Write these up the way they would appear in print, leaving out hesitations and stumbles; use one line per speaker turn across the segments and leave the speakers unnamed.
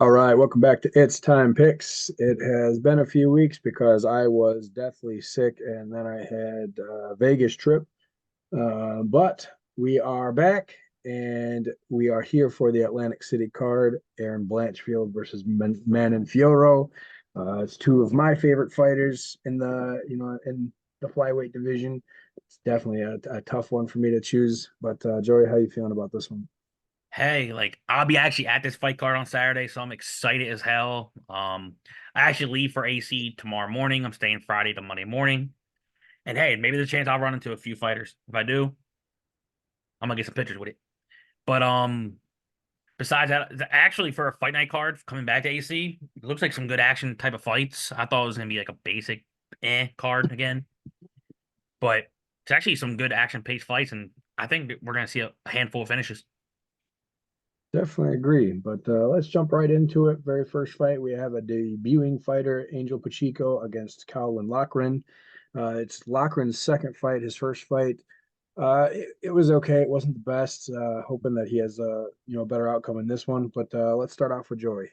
All right, welcome back to It's Time Picks. It has been a few weeks because I was deathly sick and then I had a Vegas trip. But we are back and we are here for the Atlantic City card, Aaron Blanchfield versus Manon Fiorot. It's two of my favorite fighters in the flyweight division. It's definitely a tough one for me to choose. But Joey, how you feeling about this one?
Hey, I'll be actually at this fight card on Saturday, so I'm excited as hell. I actually leave for AC tomorrow morning. I'm staying Friday to Monday morning. And hey, maybe there's a chance I'll run into a few fighters. If I do, I'm gonna get some pictures with it. But besides that, actually for a fight night card coming back to AC, it looks like some good action type of fights. I thought it was gonna be like a basic card again, but it's actually some good action paced fights, and I think we're gonna see a handful of finishes.
Definitely agree. But let's jump right into it. Very first fight, we have a debuting fighter, Angel Pacheco against Colin Lochran. It's Lochran's second fight, his first fight. It was okay. It wasn't the best. Hoping that he has a better outcome in this one. But let's start off with Joey.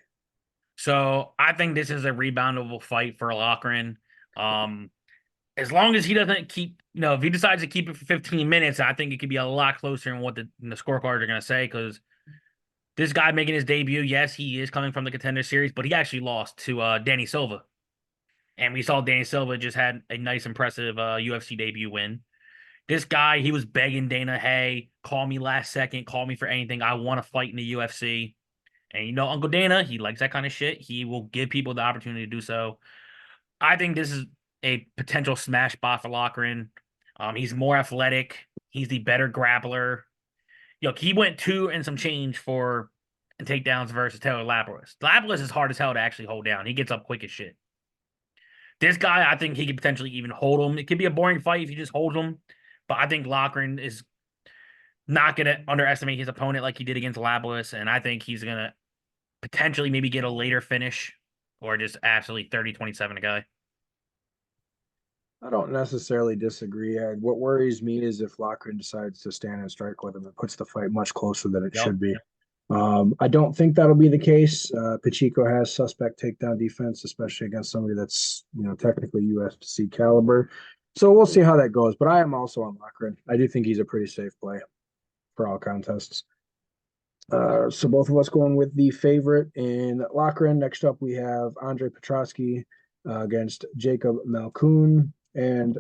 So I think this is a reboundable fight for Loughran. Um, as long as he doesn't keep, if he decides to keep it for 15 minutes, I think it could be a lot closer than what the scorecards are going to say. Because this guy making his debut, yes, he is coming from the Contender Series, but he actually lost to Danny Silva, and we saw Danny Silva just had a nice, impressive UFC debut win. This guy, he was begging Dana, "Hey, call me last second, call me for anything. I want to fight in the UFC." And Uncle Dana, he likes that kind of shit. He will give people the opportunity to do so. I think this is a potential smash spot for Loughran. He's more athletic. He's the better grappler. He went two and some change for takedowns versus Taylor Lapillus. Lapillus is hard as hell to actually hold down. He gets up quick as shit. This guy, I think he could potentially even hold him. It could be a boring fight if you just hold him, but I think Loughran is not going to underestimate his opponent like he did against Lapillus, and I think he's going to potentially maybe get a later finish or just absolutely 30-27 a guy.
I don't necessarily disagree. What worries me is if Lochran decides to stand and strike with him, it puts the fight much closer than it
Yep.
should be. I don't think that'll be the case. Pacheco has suspect takedown defense, especially against somebody that's technically UFC caliber. So we'll see how that goes. But I am also on Lochran. I do think he's a pretty safe play for all contests. So both of us going with the favorite in Lochran. Next up, we have Andre Petrosky against Jacob Malkoun. And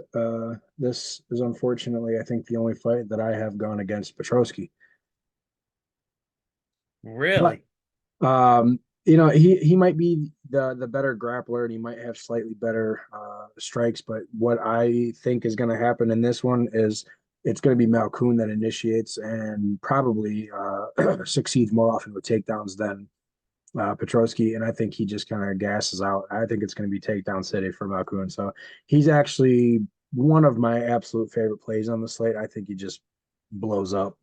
this is unfortunately, I think, the only fight that I have gone against Petrosky. But
Really?
he might be the better grappler and he might have slightly better strikes. But what I think is going to happen in this one is it's going to be Malkoun that initiates and probably succeeds more often with takedowns than Petrosky. And I think he just kind of gasses out. I think it's going to be takedown city for Malkoun. So he's actually one of my absolute favorite plays on the slate. I think he just blows up.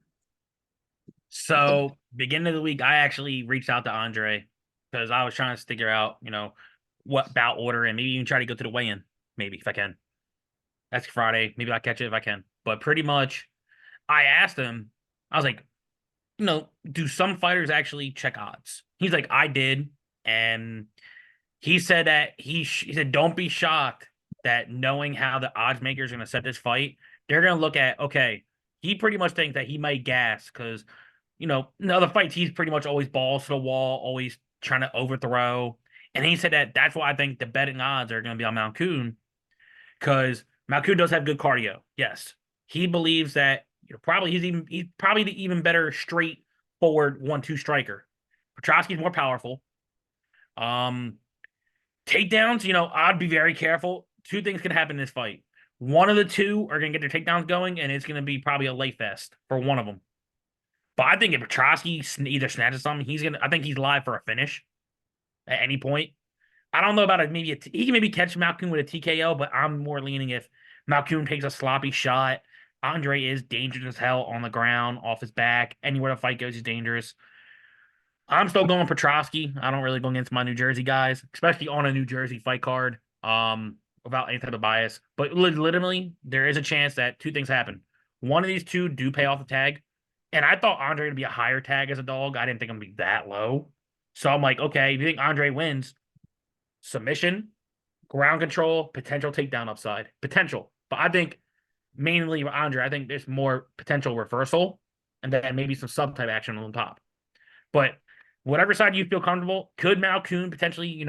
So, beginning of the week, I actually reached out to Andre because I was trying to figure out, what bout order and maybe even try to go to the weigh-in, maybe if I can. That's Friday. Maybe I'll catch it if I can. But pretty much, I asked him, I was like, do some fighters actually check odds? He's like, I did. And he said that he said, don't be shocked that knowing how the odds makers are going to set this fight, they're going to look at, okay, he pretty much thinks that he might gas because in other fights, he's pretty much always balls to the wall, always trying to overthrow. And he said that that's why I think the betting odds are going to be on Malkoun because Malkoun does have good cardio. Yes, he believes that probably he's probably the even better straight forward 1-2 striker. Petrosky's more powerful. Um, takedowns, I'd be very careful. Two things can happen in this fight. One of the two are going to get their takedowns going, and it's going to be probably a late fest for one of them. But I think if Petrosky either snatches something, I think he's live for a finish at any point. I don't know about it. He can maybe catch Malkoun with a TKO, but I'm more leaning if Malkoun takes a sloppy shot. Andre is dangerous as hell on the ground, off his back. Anywhere the fight goes, he's dangerous. I'm still going Petrosky. I don't really go against my New Jersey guys, especially on a New Jersey fight card, without any type of bias. But legitimately, there is a chance that two things happen. One of these two do pay off the tag. And I thought Andre would be a higher tag as a dog. I didn't think him to be that low. So I'm like, okay, if you think Andre wins, submission, ground control, potential takedown upside, potential. But I think mainly Andre, I think there's more potential reversal, and then maybe some sub type action on top. But whatever side you feel comfortable, could Malkoon potentially,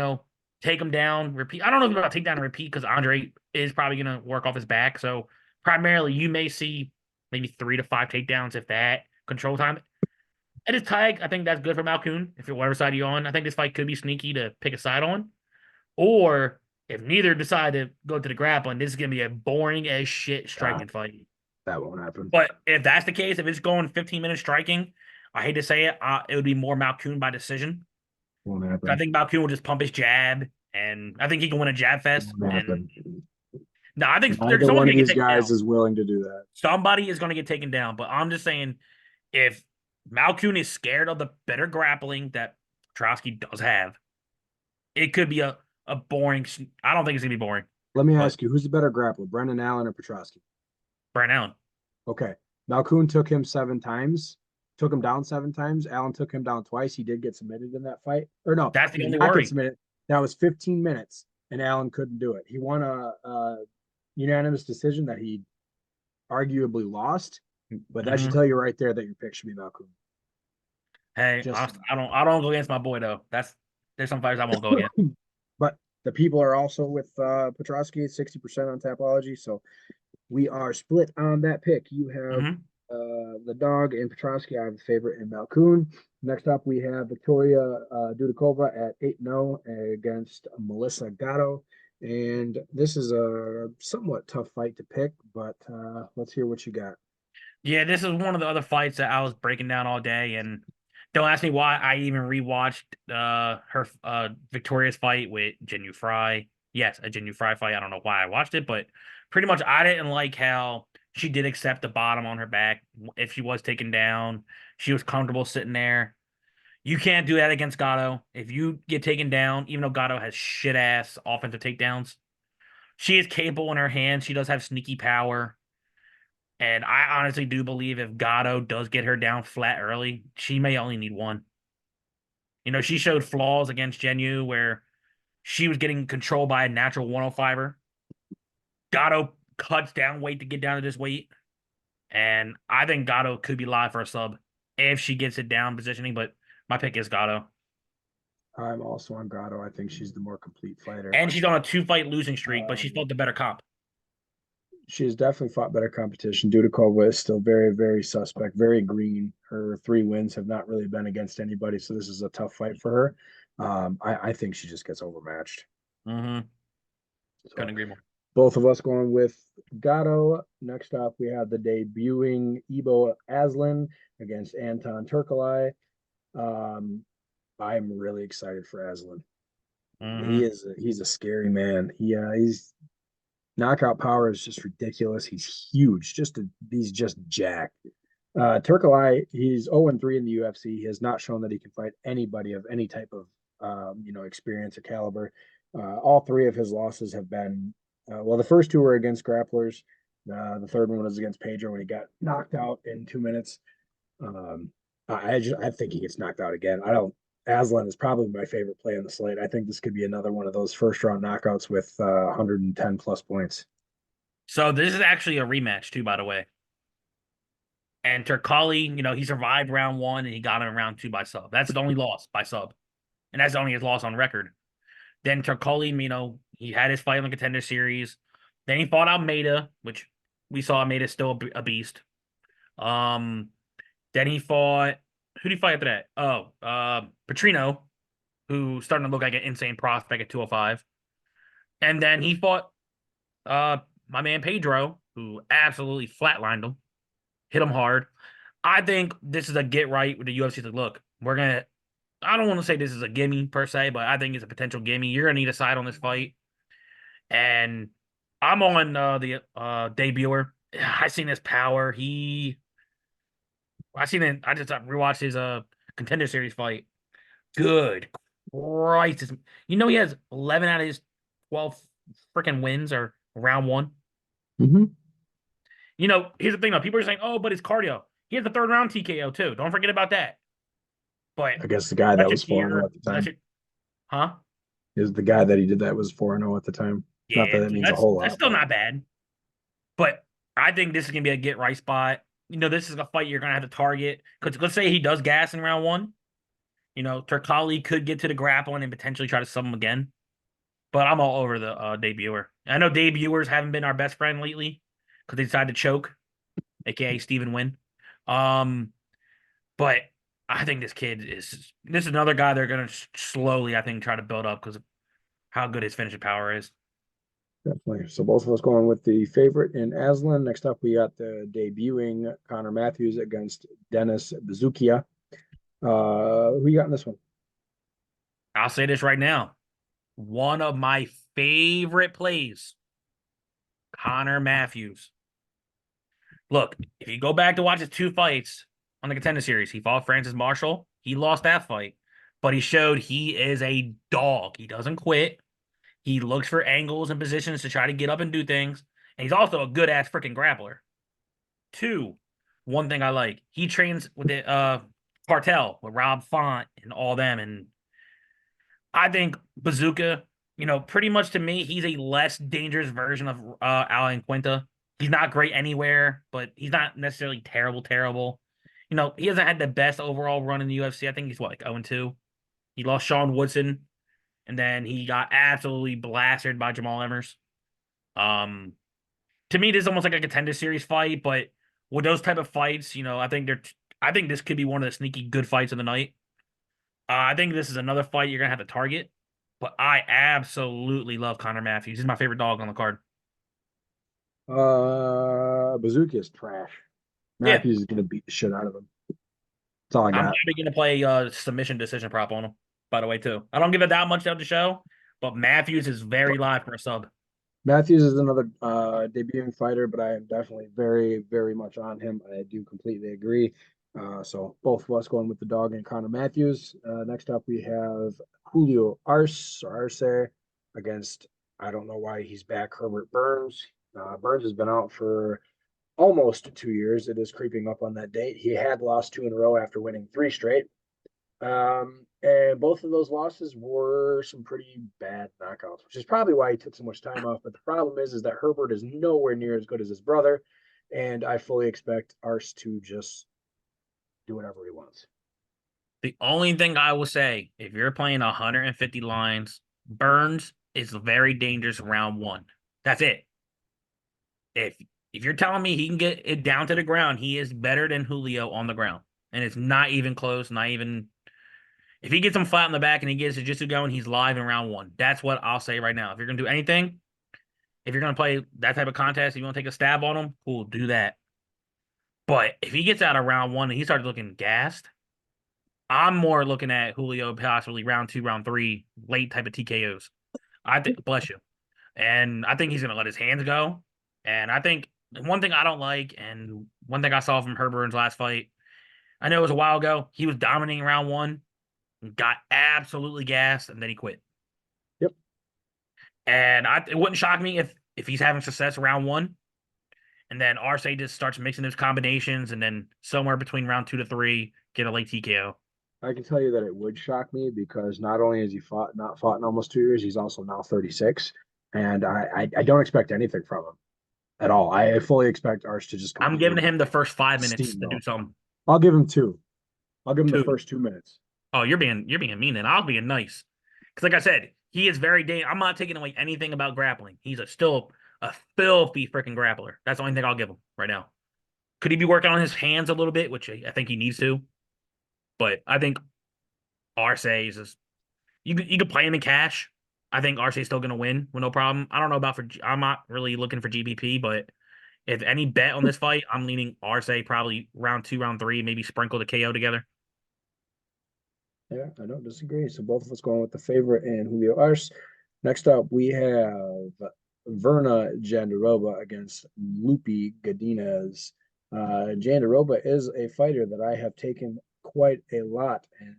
take him down, repeat? I don't know about take down and repeat because Andre is probably going to work off his back. So primarily, you may see maybe 3 to 5 takedowns if that control time. At his tag, I think that's good for Malkoon. If you're whatever side you're on, I think this fight could be sneaky to pick a side on. Or if neither decide to go to the grappling, this is going to be a boring as shit striking fight.
That won't happen.
But if that's the case, if it's going 15 minutes striking, I hate to say it, it would be more Malkoon by decision.
Won't happen.
I think Malkoon will just pump his jab, and I think he can win a jab fest.
Won't
And
happen.
no, I think
Neither
someone's
one
gonna
of
get
these
taken
guys
down.
is willing to do that.
Somebody is gonna get taken down. But I'm just saying, if Malkoon is scared of the better grappling that Petrosky does have, it could be a boring. I don't think it's gonna be boring.
Let me
But
ask you, who's the better grappler, Brendan Allen or Petrosky?
Brian Allen.
Okay. Malkoon took him 7 times, took him down 7 times. Allen took him down twice. He did get submitted in that fight. Or no,
That's
he
the
did
only
not get
worry.
submitted. That was 15 minutes, and Allen couldn't do it. He won a unanimous decision that he arguably lost, but that should tell you right there that your pick should be Malkoon.
Hey,
Just,
I don't go against my boy though. There's some fighters I won't go against.
but the people are also with Petrosky at 60% on Tapology, so we are split on that pick. You have
Mm-hmm.
the dog and Petrosky. I have the favorite in Malkoon. Next up, we have Victoria Dudikova at 8-0 against Melissa Gatto. And this is a somewhat tough fight to pick, but let's hear what you got.
Yeah, this is one of the other fights that I was breaking down all day, and don't ask me why I even rewatched her Victoria's fight with Jinyu Fry. Yes, a Jinyu Fry fight. I don't know why I watched it, but pretty much I didn't like how she did accept the bottom on her back if she was taken down. She was comfortable sitting there. You can't do that against Gatto. If you get taken down, even though Gatto has shit ass offensive takedowns, she is capable in her hands. She does have sneaky power. And I honestly do believe if Gatto does get her down flat early, she may only need one. She showed flaws against Genu where she was getting controlled by a natural 105er. Gatto cuts down weight to get down to this weight. And I think Gatto could be live for a sub if she gets it down positioning, but my pick is Gatto.
I'm also on Gatto. I think she's the more complete fighter.
And she's on a 2-fight losing streak, but she's fought the better comp.
She has definitely fought better competition. Dudikova is still very, very suspect, very green. Her 3 wins have not really been against anybody, so this is a tough fight for her. I think she just gets overmatched.
Mm-hmm.
So,
Couldn't agree more.
both of us going with Gatto. Next up, we have the debuting Ibo Aslan against Anton Turkalai. I'm really excited for Aslan.
Mm-hmm.
He's a scary man. He's knockout power is just ridiculous. He's huge. He's just jacked. Turkalai, he's 0-3 in the UFC. He has not shown that he can fight anybody of any type of experience or caliber. All 3 of his losses have been the first 2 were against grapplers. The third one was against Pedro when he got knocked out in 2 minutes. I think he gets knocked out again. I don't. Aslan is probably my favorite play on the slate. I think this could be another one of those first round knockouts with 110 plus points.
So this is actually a rematch too, by the way. And Turkali, he survived round 1 and he got him in round 2 by sub. That's the only loss by sub. And that's only his loss on record. Then Turkali, he had his fight on the Contender Series. Then he fought Almeida, which we saw Almeida still a beast. Then he fought, who did he fight after that? Petrino, who's starting to look like an insane prospect at 205. And then he fought my man Pedro, who absolutely flatlined him, hit him hard. I think this is a get right with the UFC. Like, look, I don't want to say this is a gimme per se, but I think it's a potential gimme. You're going to need a side on this fight. And I'm on the debuter. I seen his power. I just rewatched his Contender Series fight. Good Christ. He has 11 out of his 12 freaking wins are round 1.
Mm-hmm.
Here's the thing though. People are saying, oh, but it's cardio. He has the 3rd round TKO too. Don't forget about that. But
I guess the guy that
such a
was 4-0
tier,
at the
such
time
a huh?
is the guy that he did that was 4-0 at the time. Not that
Yeah,
that
so
means a whole
that's
lot,
still
but
not bad. But I think this is gonna be a get right spot. This is a fight you're gonna have to target. Because let's say he does gas in round one. Turkali could get to the grappling and potentially try to sub him again. But I'm all over the debuter. I know debuters haven't been our best friend lately because they decided to choke, aka Stephen Wynn. Um, but I think this is another guy they're gonna slowly, I think, try to build up because of how good his finishing power is.
definitely. So both of us going with the favorite in Aslan. Next up, we got the debuting Connor Matthews against Dennis Bazukia. Who you got in this one?
I'll say this right now. One of my favorite plays, Connor Matthews. Look, if you go back to watch his two fights on the Contender Series, he fought Francis Marshall. He lost that fight, but he showed he is a dog. He doesn't quit. He looks for angles and positions to try to get up and do things. And he's also a good ass freaking grappler. Two, one thing I like, he trains with the cartel with Rob Font and all them. And I think Bazooka, pretty much to me, he's a less dangerous version of Alan Quinta. He's not great anywhere, but he's not necessarily terrible, terrible. He hasn't had the best overall run in the UFC. I think he's what, like 0-2. He lost Sean Woodson, and then he got absolutely blasted by Jamal Emmers. Um, to me, this is almost like a Contender Series fight, but with those type of fights, I think this could be one of the sneaky good fights of the night. I think this is another fight you're gonna have to target, but I absolutely love Connor Matthews. He's my favorite dog on the card.
Bazukia is trash.
Yeah,
Matthews is going to beat the shit out of him. That's all I
I'm
got.
probably gonna play submission decision prop on him. By the way, too, I don't give it that much of the show, but Matthews is very live for a sub.
Matthews is another debuting fighter, but I am definitely very, very much on him. I do completely agree. So both of us going with the dog and Connor Matthews. Next up, we have Julio Arce against, I don't know why he's back, Herbert Burns. Burns has been out for almost 2 years. It is creeping up on that date. He had lost two in a row after winning three straight. And both of those losses were some pretty bad knockouts, which is probably why he took so much time off. But the problem is that Herbert is nowhere near as good as his brother, and I fully expect Arce to just do whatever he wants.
The only thing I will say, if you're playing 150 lines, Burns is very dangerous round one. That's it. If you're telling me he can get it down to the ground, he is better than Julio on the ground. And it's not even close, not even if he gets him flat in the back and he gets jiu-jitsu going, he's live in round one. That's what I'll say right now. If you're gonna do anything, if you're gonna play that type of contest, if you want to take a stab on him, cool, do that. But if he gets out of round one and he starts looking gassed, I'm more looking at Julio possibly round two, round three, late type of TKOs. I think bless you. And I think he's gonna let his hands go. And I think one thing I don't like, and one thing I saw from Herbert's last fight, I know it was a while ago, he was dominating round one, got absolutely gassed, and then he quit.
Yep.
And it wouldn't shock me if he's having success round one, and then Arce just starts mixing those combinations, and then somewhere between round 2 to 3, get a late TKO.
I can tell you that it would shock me because not only has he not fought in almost 2 years, he's also now 36, and I don't expect anything from him at all. I fully expect Arce to just
I'm
completely
giving him the first 5 minutes to do
steamroll.
something.
I'll give him two. I'll give him the
Two.
first 2 minutes.
Oh, you're being mean, and I'll be nice. Because like I said, he is very I'm not taking away anything about grappling. He's still a filthy freaking grappler. That's the only thing I'll give him right now. Could he be working on his hands a little bit, which I think he needs to? But I think Arce is just you could play him in cash. I think Arce is still going to win with no problem. I don't know about I'm not really looking for GBP, but if any bet on this fight, I'm leaning Arce probably round 2, round 3, maybe sprinkle the KO together.
Yeah, I don't disagree. So both of us going with the favorite and Julio Arce. Next up, we have Verna Jandiroba against Lupi Godinez. Jandiroba is a fighter that I have taken quite a lot, and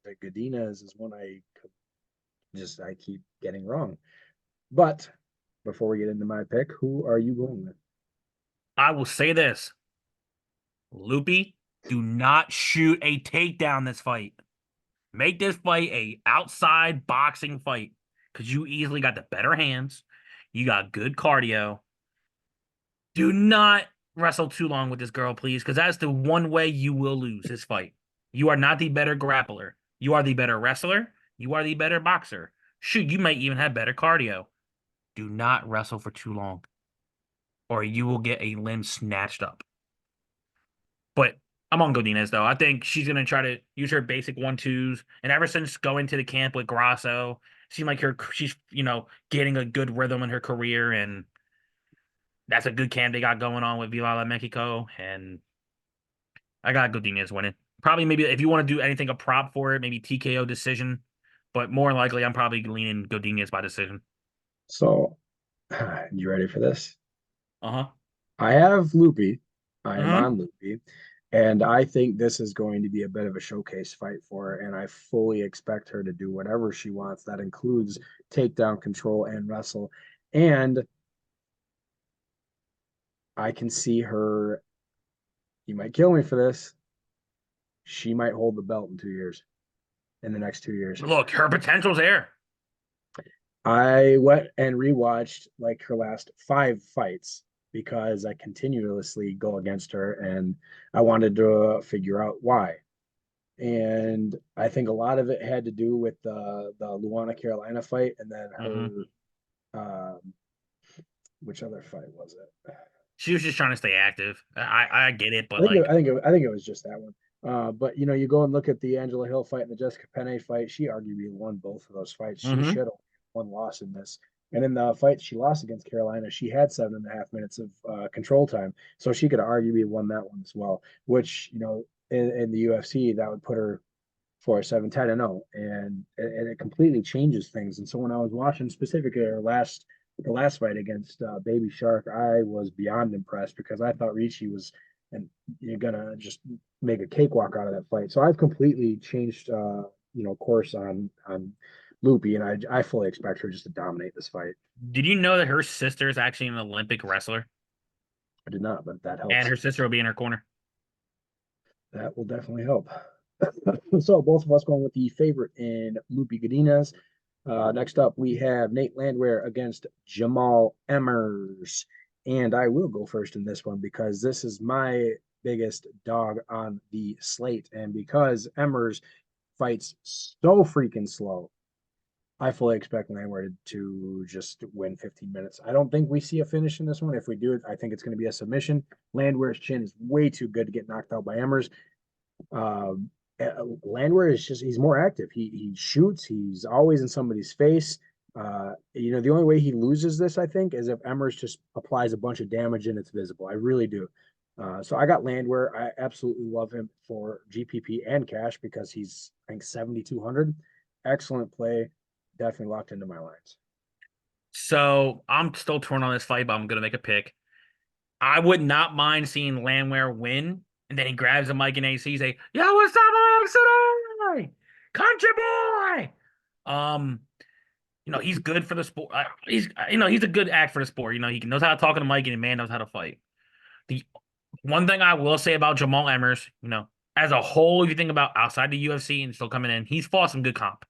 the Godinez is one I keep getting wrong. But before we get into my pick, who are you going with?
I will say this. Loopy, do not shoot a takedown this fight. Make this fight a outside boxing fight because you easily got the better hands. You got good cardio. Do not wrestle too long with this girl, please, because that's the one way you will lose this fight. You are not the better grappler. You are the better wrestler. You are the better boxer. Shoot, you might even have better cardio. Do not wrestle for too long, or you will get a limb snatched up. But I'm on Godinez, though. I think she's going to try to use her basic 1-2s. And ever since going to the camp with Grasso, seemed like she's, getting a good rhythm in her career. And that's a good camp they got going on with Viva la Mexico. And I got Godinez winning. Probably maybe if you want to do anything, a prop for it, maybe TKO decision. But more likely, I'm probably leaning Godinez by decision.
So, you ready for this?
Uh-huh.
I have Loopy. I am
Uh-huh.
on Loopy. And I think this is going to be a bit of a showcase fight for her. And I fully expect her to do whatever she wants. That includes takedown control and wrestle. And I can see her, you might kill me for this. She might hold the belt in 2 years, in the next 2 years.
Look, her potential's there.
I went and rewatched like her last 5 fights because I continuously go against her and I wanted to figure out why. And I think a lot of it had to do with the Luana Carolina fight and then
Mm-hmm.
her which other fight was it?
She was just trying to stay active. I get it,
I
but
think
like,
I think it was just that one. But you go and look at the Angela Hill fight and the Jessica Penne fight. She arguably won both of those fights. She
mm-hmm.
should have one loss in this. And in the fight she lost against Carolina, she had 7.5 minutes of control time, so she could have arguably won that one as well. Which in the UFC that would put her for a 7-10-0, and it completely changes things. And so when I was watching specifically the last fight against Baby Shark, I was beyond impressed because I thought Ricci was and you're gonna just make a cakewalk out of that fight. So I've completely changed course on Loopy, and I fully expect her just to dominate this fight.
Did you know that her sister is actually an Olympic wrestler,
I did not, but that
and
helps.
her sister will be in her corner?
That will definitely help. So both of us going with the favorite in Loopy Godinez. Next up, we have Nate Landwehr against Jamal Emmers. And I will go first in this one because this is my biggest dog on the slate. And because Emmers fights so freaking slow, I fully expect Landwehr to just win 15 minutes. I don't think we see a finish in this one. If we do it, I think it's going to be a submission. Landwehr's chin is way too good to get knocked out by Emmers. Um, Landwehr is he's more active. He shoots. He's always in somebody's face. The only way he loses this, I think, is if Emmers just applies a bunch of damage and it's visible. I really do. So I got Landwehr. I absolutely love him for GPP and cash because he's I think 7,200. Excellent play. Definitely locked into my lines.
So I'm still torn on this fight, but I'm gonna make a pick. I would not mind seeing Landwehr win, and then he grabs the mic and AC say, "Yo, what's up, City? Country boy." Um, he's good for the sport. He's a good act for the sport. He knows how to talk on the mic, and the man knows how to fight. The one thing I will say about Jamal Emmers, as a whole, if you think about outside the UFC and still coming in, he's fought some good comp.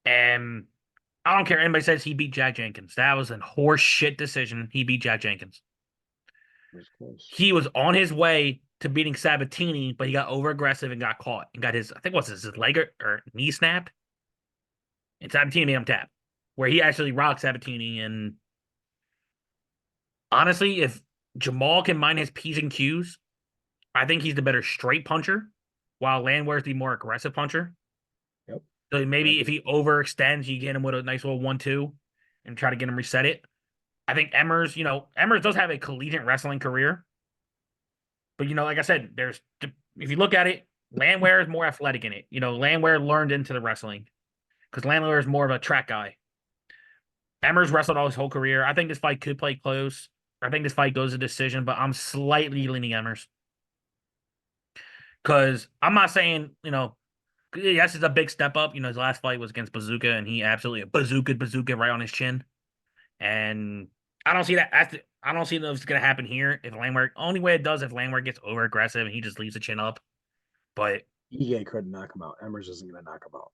And I don't care. Anybody says he beat Jack Jenkins. That was a horse shit decision. He beat Jack Jenkins.
It was close.
He was on his way to beating Sabatini, but he got over aggressive and got caught and got I think his leg or knee snapped. And Sabatini made him tap, where he actually rocked Sabatini. And honestly, if Jamal can mind his P's and Q's, I think he's the better straight puncher, while Landwehr's the more aggressive puncher.
Yep.
So maybe if he overextends, you get him with a nice little 1-2 and try to get him reset it. I think Emmers does have a collegiate wrestling career. But, like I said, if you look at it, Landwehr is more athletic in it. Landwehr learned into the wrestling because Landwehr is more of a track guy. Emmers wrestled all his whole career. I think this fight could play close. I think this fight goes to decision, but I'm slightly leaning Emmers. Because I'm not saying, yes, it's a big step up. His last fight was against Bazooka, and he absolutely bazooka right on his chin. And I don't see that. I don't see that it's going to happen here if Landwehr. Only way it does if Landwehr gets over aggressive and he just leaves the chin up. But
Ige couldn't knock him out. Emmers isn't going to knock him out.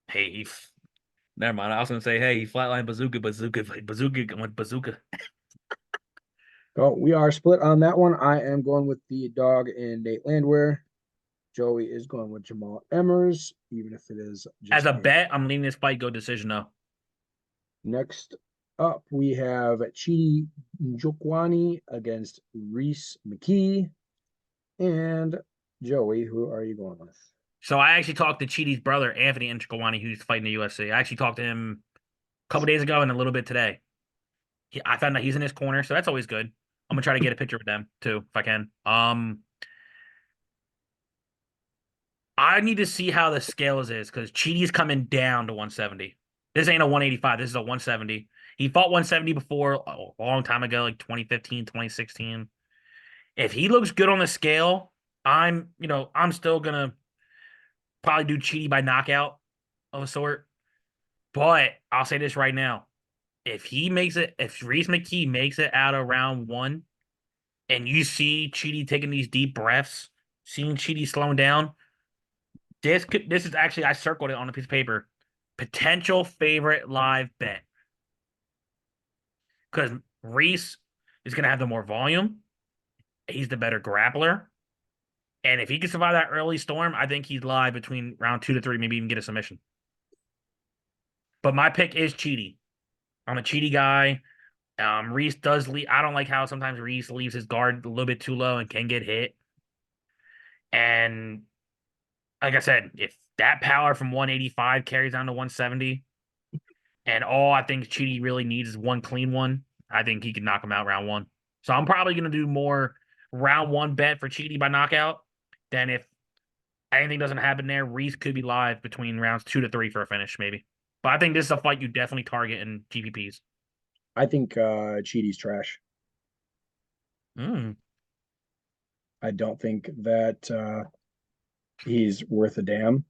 Hey, never mind. I was gonna say, hey, he flatlined bazooka went bazooka.
So we are split on that one. I am going with the dog in Nate Landwehr. Joey is going with Jamal Emmers, even if it is
As
just
a
a.
bet, I'm leaning this fight go decision though.
Next up, we have Chidi Njokwani against Reese McKee. And Joey, who are you going with?
So I actually talked to Chidi's brother, Anthony Nchikawani, who's fighting the UFC. I actually talked to him a couple days ago and a little bit today. I found out he's in his corner, so that's always good. I'm gonna try to get a picture with them too, if I can. I need to see how the scales is because Chidi's coming down to 170. This ain't a 185. This is a 170. He fought 170 before a long time ago, like 2015, 2016. If he looks good on the scale, I'm still gonna probably do Chidi by knockout of a sort. But I'll say this right now. If Reese McKee makes it out of round one, and you see Chidi taking these deep breaths, seeing Chidi slowing down, this is actually I circled it on a piece of paper. Potential favorite live bet. Because Reese is gonna have the more volume. He's the better grappler. And if he can survive that early storm, I think he's live between round 2 to 3, maybe even get a submission. But my pick is Chidi. I'm a Chidi guy. Reese does leave. I don't like how sometimes Reese leaves his guard a little bit too low and can get hit. And like I said, if that power from 185 carries down to 170, and all I think Chidi really needs is one clean one, I think he can knock him out round one. So I'm probably going to do more round one bet for Chidi by knockout than if anything doesn't happen there. Reese could be live between rounds 2 to 3 for a finish, maybe. But I think this is a fight you definitely target in GPPs.
I think Chidi's trash.
Mm.
I don't think that he's worth a damn.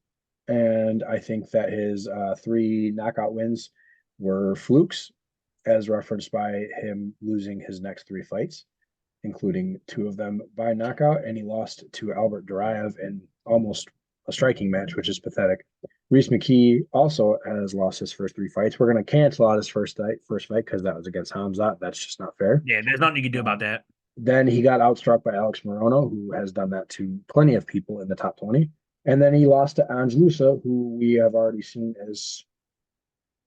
And I think that his three knockout wins were flukes, as referenced by him losing his next three fights, including two of them by knockout. And he lost to Albert Duraev in almost a striking match, which is pathetic. Reese McKee also has lost his first three fights. We're going to cancel out his first fight because that was against Hamzat. That's just not fair.
Yeah, there's nothing you can do about that.
Then he got outstruck by Alex Morono, who has done that to plenty of people in the top 20. And then he lost to Ange Lusa, who we have already seen as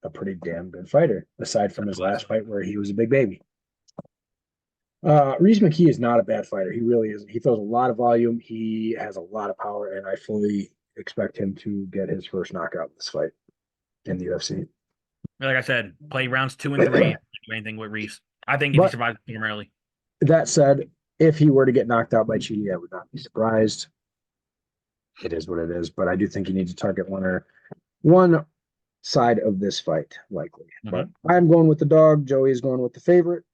a pretty damn good fighter, aside from his last fight where he was a big baby. Reese McKee is not a bad fighter. He really isn't. He throws a lot of volume. He has a lot of power, and I fully expect him to get his first knockout in this fight in the UFC.
Like I said, play rounds 2 and 3. Do anything with Reese. I think if he
But
survives him early.
that said, if he were to get knocked out by Chidi, I would not be surprised. It is what it is, but I do think you need to target one side of this fight, likely. But I'm going with the dog. Joey is going with the favorite.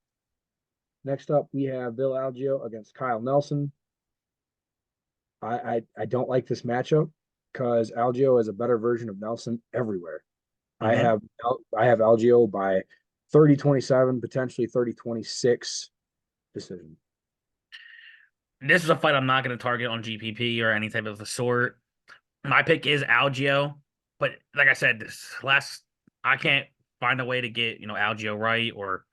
Next up, we have Bill Algeo against Kyle Nelson. I don't like this matchup because Algeo is a better version of Nelson everywhere. I have Algeo by 30-27, potentially 30-26 decision.
This is a fight I'm not going to target on GPP or any type of a sort. My pick is Algeo, but like I said, I can't find a way to get Algeo right. Or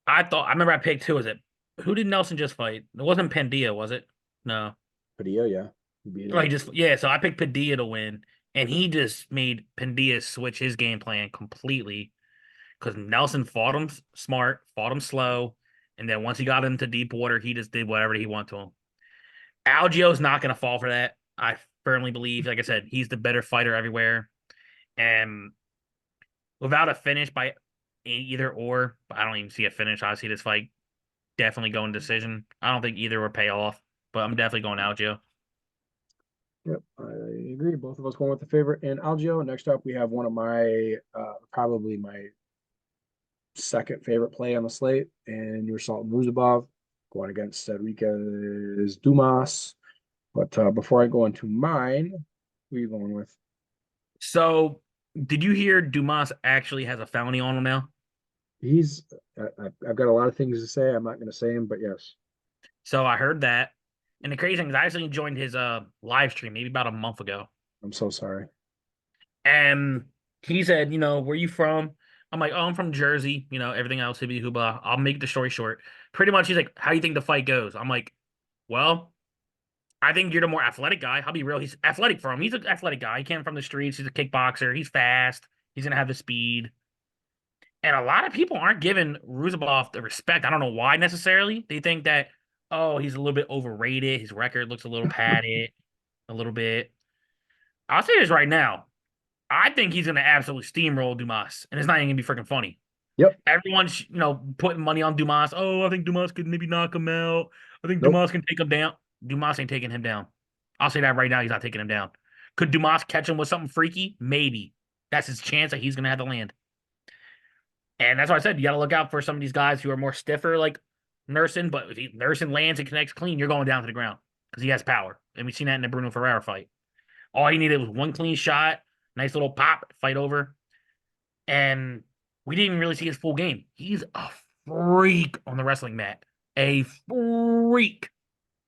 I remember I picked who did Nelson just fight? It wasn't Pandia, was it? No.
Padilla, yeah.
So I picked Padilla to win, and he just made Pandia switch his game plan completely because Nelson fought him smart, fought him slow, and then once he got into deep water, he just did whatever he wanted to him. Algeo's not going to fall for that. I firmly believe, like I said, he's the better fighter everywhere. And without a finish by either or, I don't even see a finish. I see this fight definitely going decision. I don't think either will pay off, but I'm definitely going Algeo.
Yep, I agree. Both of us going with the favorite and Algeo. Next up, we have one of my probably my second favorite play on the slate, and your Sultan Muzabov going against Cedric Dumas. But before I go into mine, who are you going with?
So, did you hear Dumas actually has a felony on him now?
I've got a lot of things to say. I'm not going to say them, but yes.
So I heard that, And the crazy thing is, I actually joined his live stream maybe about a month ago,
I'm so sorry.
and he said, "Where you from?" I'm like, "Oh, I'm from Jersey." Everything else, hibbity hoobah. I'll make the story short. Pretty much, he's like, "How do you think the fight goes?" I'm like, "Well, I think you're the more athletic guy. I'll be real. He's athletic from. He's an athletic guy. He came from the streets. He's a kickboxer. He's fast. He's gonna have the speed." And a lot of people aren't giving Ruzabov the respect. I don't know why necessarily. They think that, oh, he's a little bit overrated. His record looks a little padded, a little bit. I'll say this right now. I think he's gonna absolutely steamroll Dumas, and it's not even gonna be freaking funny.
Yep.
Everyone's, putting money on Dumas. Oh, I think Dumas could maybe knock him out. I think
Nope.
Dumas can take him down. Dumas ain't taking him down. I'll say that right now. He's not taking him down. Could Dumas catch him with something freaky? Maybe. That's his chance that he's gonna have to land. And that's why I said you got to look out for some of these guys who are more stiffer, like Nursing. But if Nursing lands and connects clean, you're going down to the ground because he has power. And we've seen that in the Bruno Ferreira fight. All he needed was one clean shot, nice little pop, fight over. And we didn't even really see his full game. He's a freak on the wrestling mat. A freak.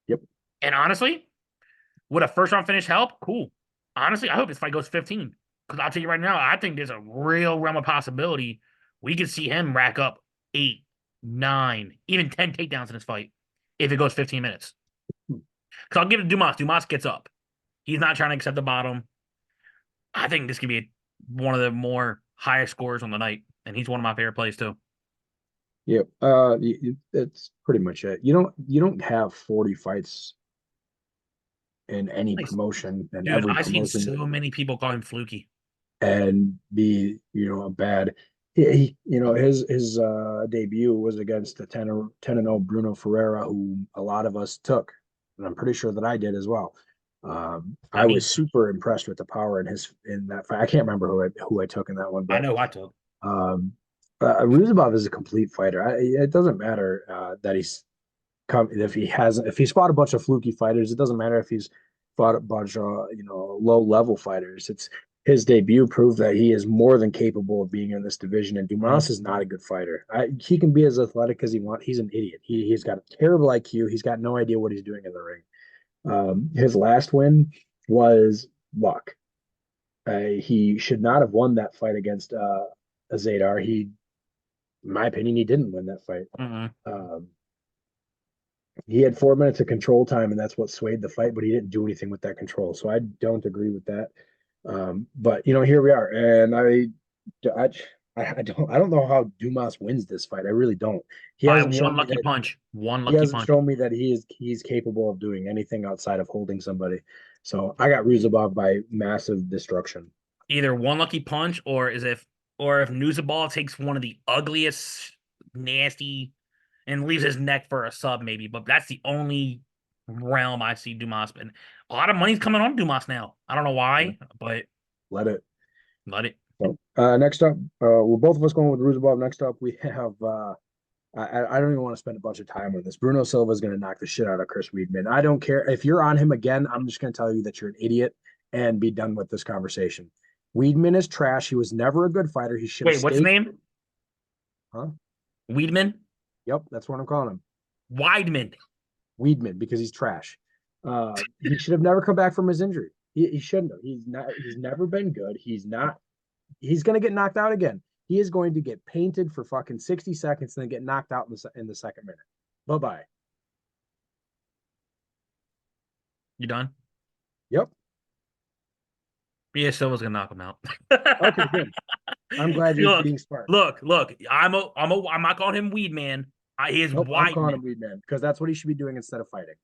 Yep.
And honestly, would a first round finish help? Cool. Honestly, I hope this fight goes 15. Because I'll tell you right now, I think there's a real realm of possibility we could see him rack up 8, 9, even 10 takedowns in this fight if it goes 15 minutes. Because I'll give it to Dumas. Dumas gets up. He's not trying to accept the bottom. I think this could be one of the more highest scores on the night. And he's one of my favorite plays, too.
Yep. That's pretty much it. You don't have 40 fights in any
Nice.
promotion and
Dude,
every
I've seen
promotion
so many people call him fluky.
and be, a bad. His debut was against the 10-0 Bruno Ferreira, who a lot of us took, and I'm pretty sure that I did as well. I
Not
was
me.
super impressed with the power in that fight. I can't remember who I took in that one,
I
but
know I took.
um, Ruzabov is a complete fighter. It doesn't matter that he's if he's fought a bunch of fluky fighters. It doesn't matter if he's fought a bunch of low level fighters. It's his debut proved that he is more than capable of being in this division. And
Mhm.
Dumas is not a good fighter. He can be as athletic as he wants. He's an idiot. He's got a terrible IQ. He's got no idea what he's doing in the ring. His last win was luck. He should not have won that fight against Zadar. In my opinion, he didn't win that fight.
Mhm.
He had 4 minutes of control time, and that's what swayed the fight. But he didn't do anything with that control, so I don't agree with that. But here we are, and I, I don't know how Dumas wins this fight. I really don't. He
By
hasn't
one
shown me
lucky
that
punch. One
he
lucky
hasn't
punch.
shown me that he's capable of doing anything outside of holding somebody. So I got Ruzabov by massive destruction.
Either one lucky punch or if Nuzabal takes one of the ugliest, nasty, and leaves his neck for a sub, maybe. But that's the only realm I see Dumas. And a lot of money's coming on Dumas now. I don't know
Yeah,
why, but
let it.
let it.
So, next up, we're both of us going with Ruzabov. Next up, we have I don't even want to spend a bunch of time on this. Bruno Silva is going to knock the shit out of Chris Weidman. I don't care if you're on him again. I'm just going to tell you that you're an idiot and be done with this conversation. Weidman is trash. He was never a good fighter. He should have
Wait, what's his
stayed.
name?
Huh?
Weidman?
Yep, that's what I'm calling him.
Weidman.
Weidman because he's trash. He should have never come back from his injury. He shouldn't have. He's not. He's never been good. He's not. He's going to get knocked out again. He is going to get painted for fucking 60 seconds and then get knocked out in the second minute. Bye bye.
You done?
Yep.
Yeah, Silva's gonna knock him out.
Okay, good. I'm glad you're
Look,
being smart.
look. I'm not calling him Weed Man. He is
Nope, I'm calling
Weidman.
him Weed Man because that's what he should be doing instead of fighting.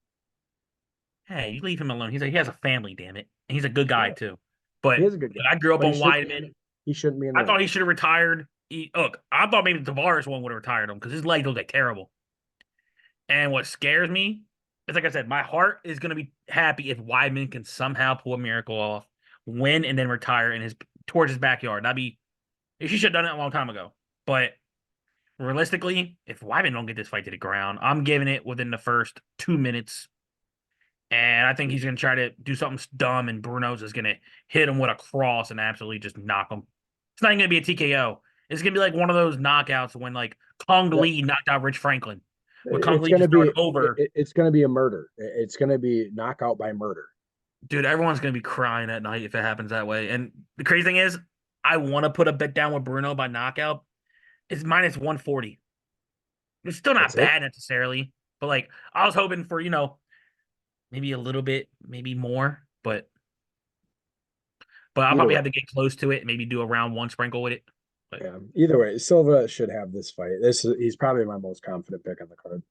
Hey, you leave him alone. He has a family, damn it. And he's a good guy
Yeah,
too.
he
But
is a good guy,
I grew up
but
on Weidman.
he shouldn't be in the
I
ring.
thought he should have retired. Look, I thought maybe the Tavares one would have retired him because his legs look like terrible. And what scares me is, like I said, my heart is gonna be happy if Weidman can somehow pull a miracle off, win, and then retire in his towards his backyard. She should have done it a long time ago. But realistically, if Weidman don't get this fight to the ground, I'm giving it within the first 2 minutes. And I think he's going to try to do something dumb, and Bruno's is going to hit him with a cross and absolutely just knock him. It's not even going to be a TKO. It's going to be like one of those knockouts when, like, Kong
Yep.
Lee knocked out Rich Franklin. would
It's
comfortably
gonna
just throw it
be
over.
it's gonna be a murder. It's gonna be knockout by murder.
Dude, everyone's gonna be crying at night if it happens that way. And the crazy thing is, I want to put a bet down with Bruno by knockout. It's minus 140. It's still not
That's it.
bad necessarily, but like I was hoping for, maybe a little bit, maybe more, but I'll
Either
probably
way,
have to get close to it, maybe do a round one sprinkle with it. But
yeah. Either way, Silva should have this fight. He's probably my most confident pick on the card.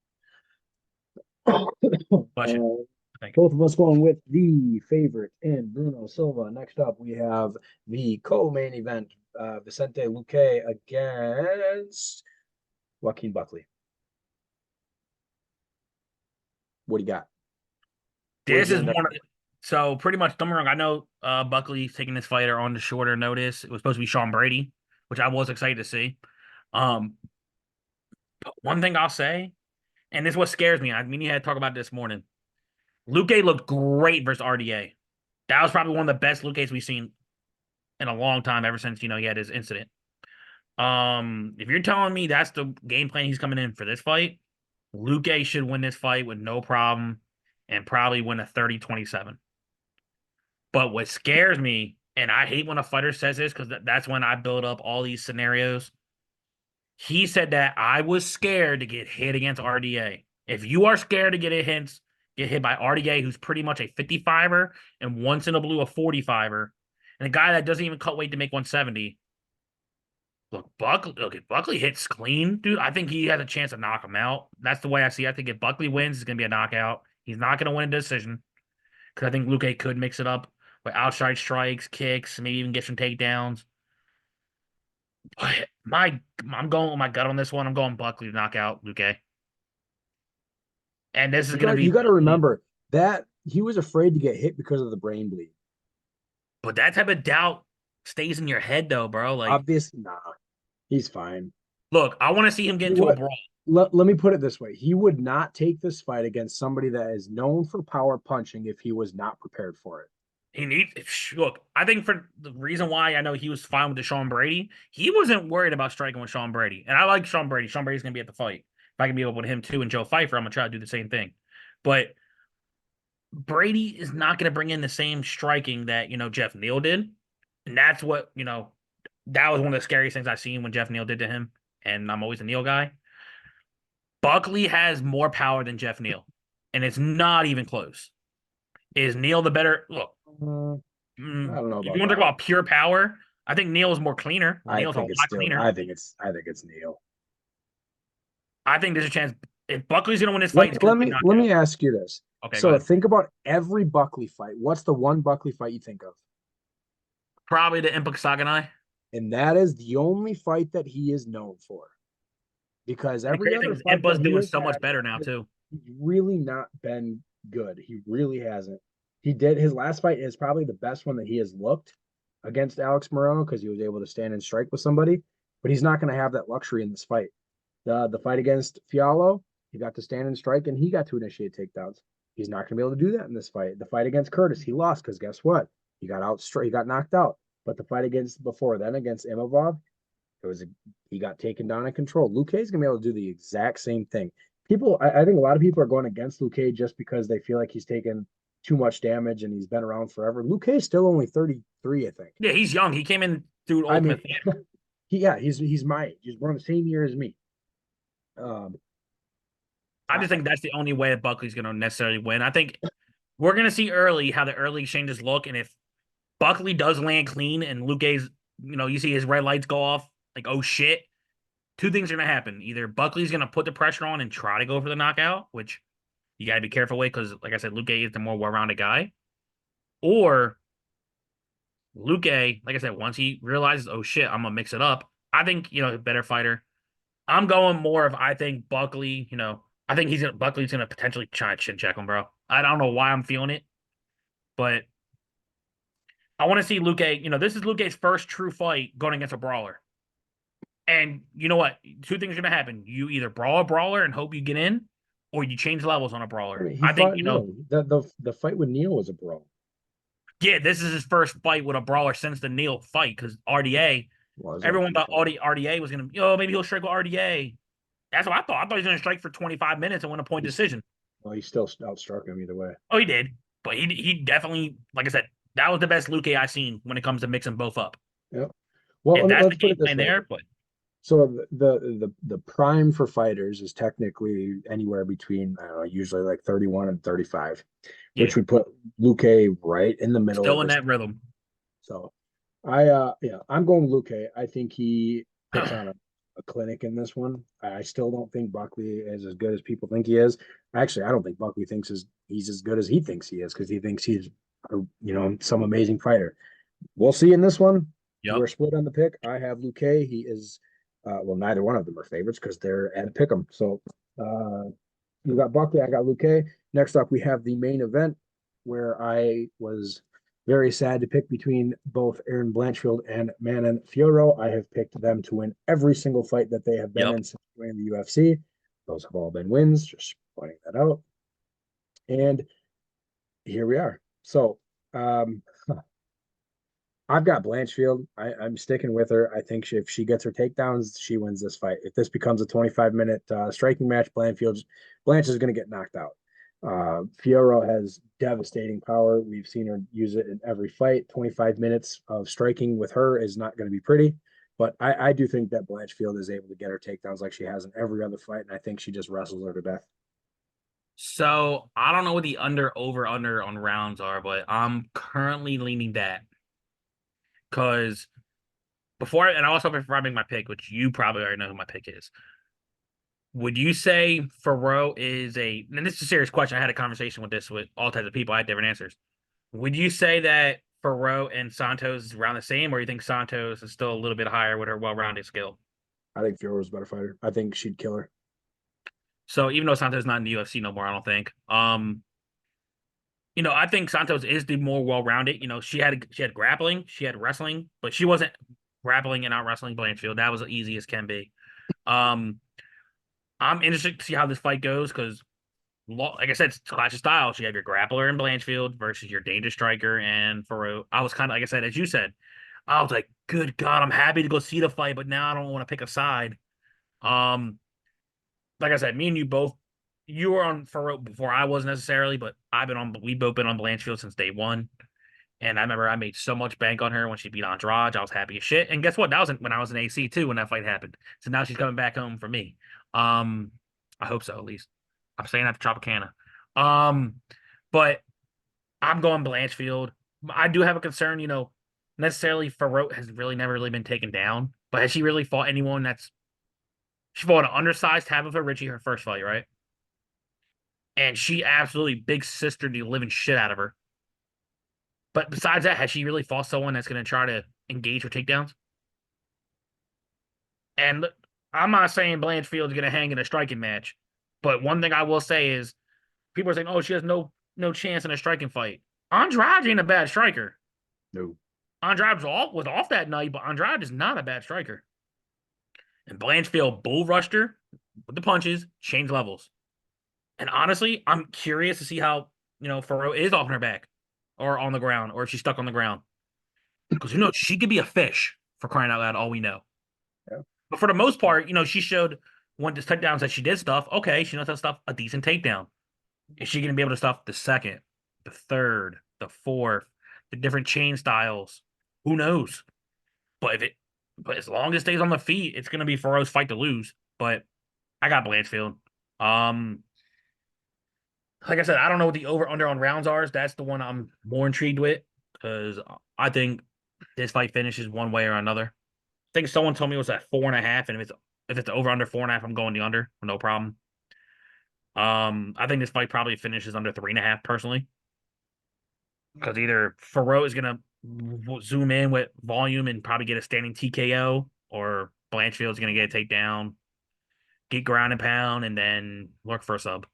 question, I think.
Both of us going with the favorite in Bruno Silva. Next up, we have the co-main event, Vicente Luque against Joaquin Buckley. What do you got? Where's
This
your
is
next?
one of so pretty much don't get me wrong. I know Buckley's taking this fighter on the shorter notice. It was supposed to be Sean Brady, which I was excited to see. Um, but one thing I'll say, and this is what scares me. I mean, you had to talk about it this morning. Luque looked great versus RDA. That was probably one of the best Luques we've seen in a long time, ever since he had his incident. If you're telling me that's the game plan he's coming in for this fight, Luque should win this fight with no problem and probably win a 30-27. But what scares me, and I hate when a fighter says this because that's when I build up all these scenarios. He said that I was scared to get hit against RDA. If you are scared to get hit by RDA, who's pretty much a 55er and once in a blue a 45er, and a guy that doesn't even cut weight to make 170. Look, if Buckley hits clean, dude, I think he has a chance to knock him out. That's the way I see it. I think if Buckley wins, it's going to be a knockout. He's not going to win a decision because I think Luque could mix it up with outside strikes, kicks, maybe even get some takedowns. But I'm going with my gut on this one. I'm going Buckley to knock out Luque. And this is going to
You
be,
got to remember that he was afraid to get hit because of the brain bleed.
but that type of doubt stays in your head, though, bro. Like,
Obviously, nah, he's fine.
look, I want to see him get into a
What?
brawl.
Let me put it this way: he would not take this fight against somebody that is known for power punching if he was not prepared for it.
He needs look. I think for the reason why I know he was fine with the Sean Brady, he wasn't worried about striking with Sean Brady, and I like Sean Brady. Sean Brady's gonna be at the fight. If I can be able with him too and Joe Pfeiffer, I'm gonna try to do the same thing. But Brady is not gonna bring in the same striking that Jeff Neal did, and that's what that was one of the scariest things I've seen when Jeff Neal did to him. And I'm always a Neal guy. Buckley has more power than Jeff Neal, and it's not even close. Is Neal the better? Look,
I don't know
if
about
you want to talk
that.
about pure power, I think Neal is more cleaner. Neal's a lot cleaner.
I think it's Neal.
I think there's a chance if Buckley's going to win this fight, it's going
Let
to be
me
knockout.
ask you this.
Okay, go
So
ahead.
think about every Buckley fight. What's the one Buckley fight you think of?
Probably the Impa Saganai.
And that is the only fight that he is known for. Because
And the
every
crazy thing
other
is
fight
Impa's
that he
doing
has
so much
had,
better now too.
he's really not been good. He really hasn't. He did his last fight is probably the best one that he has looked against Alex Morono because he was able to stand and strike with somebody, but he's not going to have that luxury in this fight. The fight against Fialo, he got to stand and strike and he got to initiate takedowns. He's not going to be able to do that in this fight. The fight against Curtis, he lost because guess what? He got knocked out. But the fight against before then against Imavov, he got taken down and controlled. Luque is gonna be able to do the exact same thing. I think a lot of people are going against Luque just because they feel like he's taken too much damage and he's been around forever. Luque is still only 33, I think.
Yeah, he's young. He came in through
I mean,
Ultimate Fighter.
he's my age. He's born the same year as me.
I
I,
just think that's the only way that Buckley's going to necessarily win. I think we're going to see early how the early exchanges look, and if Buckley does land clean and Luque's, you see his red lights go off, like, oh shit, two things are going to happen. Either Buckley's going to put the pressure on and try to go for the knockout, which you got to be careful with because, like I said, Luque is the more well-rounded guy. Or Luque, like I said, once he realizes, oh shit, I'm going to mix it up, I think, a better fighter. I'm going more of, I think Buckley, I think Buckley's going to potentially try to chin check him, bro. I don't know why I'm feeling it, but I want to see Luque. This is Luque's first true fight going against a brawler. And you know what? Two things are going to happen. You either brawl a brawler and hope you get in, or you change levels on a brawler.
he
I think,
fought Neal. The fight with Neal was a brawl.
yeah, this is his first fight with a brawler since the Neal fight because RDA,
Was
everyone
actually
thought RDA was going to, maybe he'll strike with RDA. That's what I thought. I thought he was going to strike for 25 minutes and win a point
He's,
decision.
well, he still outstruck him either way.
Oh, he did. But he definitely, like I said, that was the best Luke I seen when it comes to mixing both up.
Yep. Well,
If that's the
let's put
game
it this
plan
way.
there, but
So the prime for fighters is technically anywhere between, I don't know, usually like 31 and 35,
yeah,
which would put Luke right in the middle of
still in
this.
that rhythm.
So yeah, I'm going Luke. I think he puts on a clinic in this one. I still don't think Buckley is as good as people think he is. Actually, I don't think Buckley thinks he's as good as he thinks he is, because he thinks he's some amazing fighter. We'll see in this one.
Yep.
We're split on the pick. I have Luke. He is well, neither one of them are favorites because they're at pick'em. So you got Buckley, I got Luke. Next up, we have the main event, where I was very sad to pick between both Aaron Blanchfield and Manon Fiorot. I have picked them to win every single fight that they have been
Yep.
in since joining the UFC. Those have all been wins, just pointing that out. And here we are. So I've got Blanchfield. I'm sticking with her. I think if she gets her takedowns, she wins this fight. If this becomes a 25-minute striking match, Blanche is going to get knocked out. Fiorot has devastating power. We've seen her use it in every fight. 25 minutes of striking with her is not going to be pretty. But I do think that Blanchfield is able to get her takedowns like she has in every other fight, and I think she just wrestles her to death.
So I don't know what the over under on rounds are, but I'm currently leaning that because and also before I make my pick, which you probably already know who my pick is. Would you say Fiorot is and this is a serious question. I had a conversation with this with all types of people. I had different answers. Would you say that Fiorot and Santos is around the same, or you think Santos is still a little bit higher with her well-rounded skill?
I think Fiorot's a better fighter. I think she'd kill her.
So even though Santos is not in the UFC no more, I don't think. I think Santos is the more well-rounded. She had grappling, she had wrestling, but she wasn't grappling and out wrestling Blanchfield. That was as easy as can be. Um, I'm interested to see how this fight goes because, like I said, it's clash of styles. You have your grappler in Blanchfield versus your danger striker and Fiorot. I was kind of, like I said, as you said, I was like, good God, I'm happy to go see the fight, but now I don't want to pick a side. Um, like I said, me and you both, you were on Fiorot before I was necessarily, but we've both been on Blanchfield since day one. And I remember I made so much bank on her when she beat Andrade. I was happy as shit. And guess what? That was when I was in AC too, when that fight happened. So now she's coming back home for me. I hope so, at least. I'm staying at the Tropicana. But I'm going Blanchfield. I do have a concern, necessarily Fiorot has really never really been taken down. But has she really fought anyone she fought an undersized Tabitha Ritchie her first fight, right? And she absolutely big sistered the living shit out of her. But besides that, has she really fought someone that's going to try to engage her takedowns? And look, I'm not saying Blanchfield's going to hang in a striking match, but one thing I will say is people are saying, "Oh, she has no chance in a striking fight." Andrade ain't a bad striker.
No.
Andrade was off that night, but Andrade is not a bad striker. And Blanchfield bull rushed her with the punches, changed levels. And honestly, I'm curious to see how Fiorot is off her back or on the ground, or if she's stuck on the ground. Because she could be a fish for crying out loud, all we know.
Yeah.
But for the most part, she showed one of the takedowns that she did stuff. Okay, she knows how to stuff a decent takedown. Is she going to be able to stuff the second, the third, the fourth, the different chain styles? Who knows? But but as long as it stays on the feet, it's going to be Fiorot's fight to lose. But I got Blanchfield. Like I said, I don't know what the over under on rounds are. That's the one I'm more intrigued with because I think this fight finishes one way or another. I think someone told me it was at 4.5, and if it's over under 4.5, I'm going the under, no problem. I think this fight probably finishes under 3.5 personally, because either Fiorot is gonna zoom in with volume and probably get a standing TKO, or Blanchfield's gonna get a takedown, get ground and pound, and then look for a sub.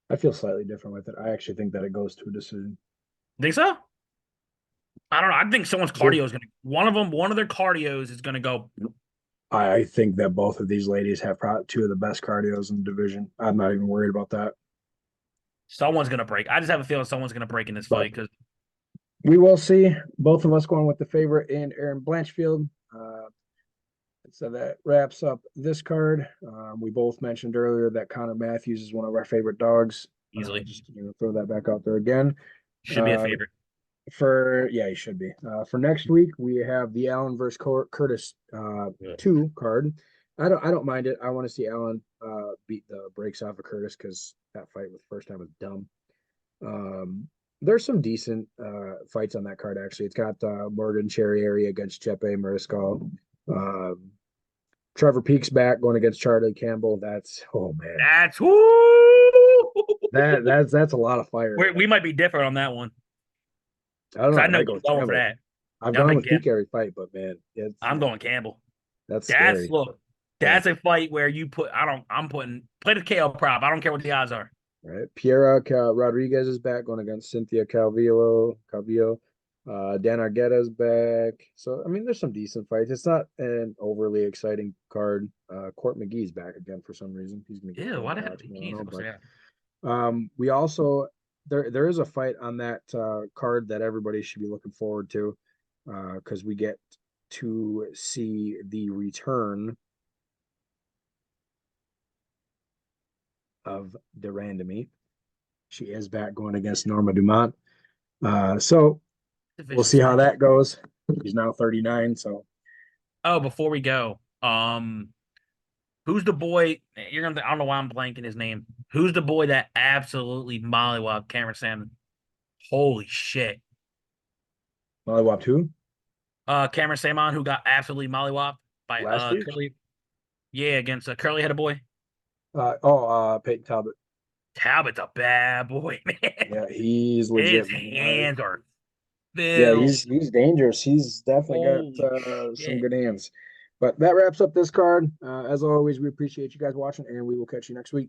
I feel slightly different with it. I actually think that it goes to a decision.
Think so? I don't know. I think someone's cardio is gonna one of their cardios is gonna go.
I think that both of these ladies have probably two of the best cardios in the division. I'm not even worried about that.
Someone's gonna break. I just have a feeling someone's gonna break in this
But
fight because
we will see. Both of us going with the favorite in Aaron Blanchfield. So that wraps up this card. We both mentioned earlier that Connor Matthews is one of our favorite dogs.
Easily.
Just throw that back out there again.
Should be a
Uh,
favorite.
yeah, he should be. For next week, we have the Allen versus Curtis
Yeah.
2 card. I don't mind it. I want to see Allen beat the brakes off of Curtis because that fight with first time was dumb. There's some decent fights on that card actually. It's got Morgan Cherry area against Chepe Mariscal. Um, Trevor Peaks back going against Charlie Campbell. That's oh man,
That's woo.
that's a lot of fire.
We might be different on that one.
I don't
'Cause
know.
I
I
know
might go
you're going for
Campbell.
that.
I've
Yeah, I'm
gone
taking
with Peak
Campbell.
every fight, but man, it's
I'm going Campbell.
that's
That's
scary.
look.
Yeah.
That's a fight where you put. I don't. I'm putting play the KO prop. I don't care what the odds are.
Right. Piera Rodriguez is back going against Cynthia Calvillo. Dan Argueta's back. So, I mean, there's some decent fights. It's not an overly exciting card. Court McGee's back again for some reason. He's going to get
Ew, why the hell
$12
the keys?
tomorrow. But we also, there is a fight on that card that everybody should be looking forward to because we get to see the return of De Randamie. She is back going against Norma Dumont. So we'll see how that goes. He's now 39. So
Oh, before we go, who's the boy? You're gonna. I don't know why I'm blanking his name. Who's the boy that absolutely mollywopped Cameron Salmon? Holy shit!
Mollywop 2
Cameron Salmon, who got absolutely mollywopped by
last week.
Curly. Yeah, against a curly headed boy.
Peyton Talbot.
Talbot's a bad boy, man.
Yeah, he's legit.
His hands are
Yeah,
filled.
he's dangerous. He's definitely
Holy
got some
shit.
good hands. But that wraps up this card. As always, we appreciate you guys watching, and we will catch you next week.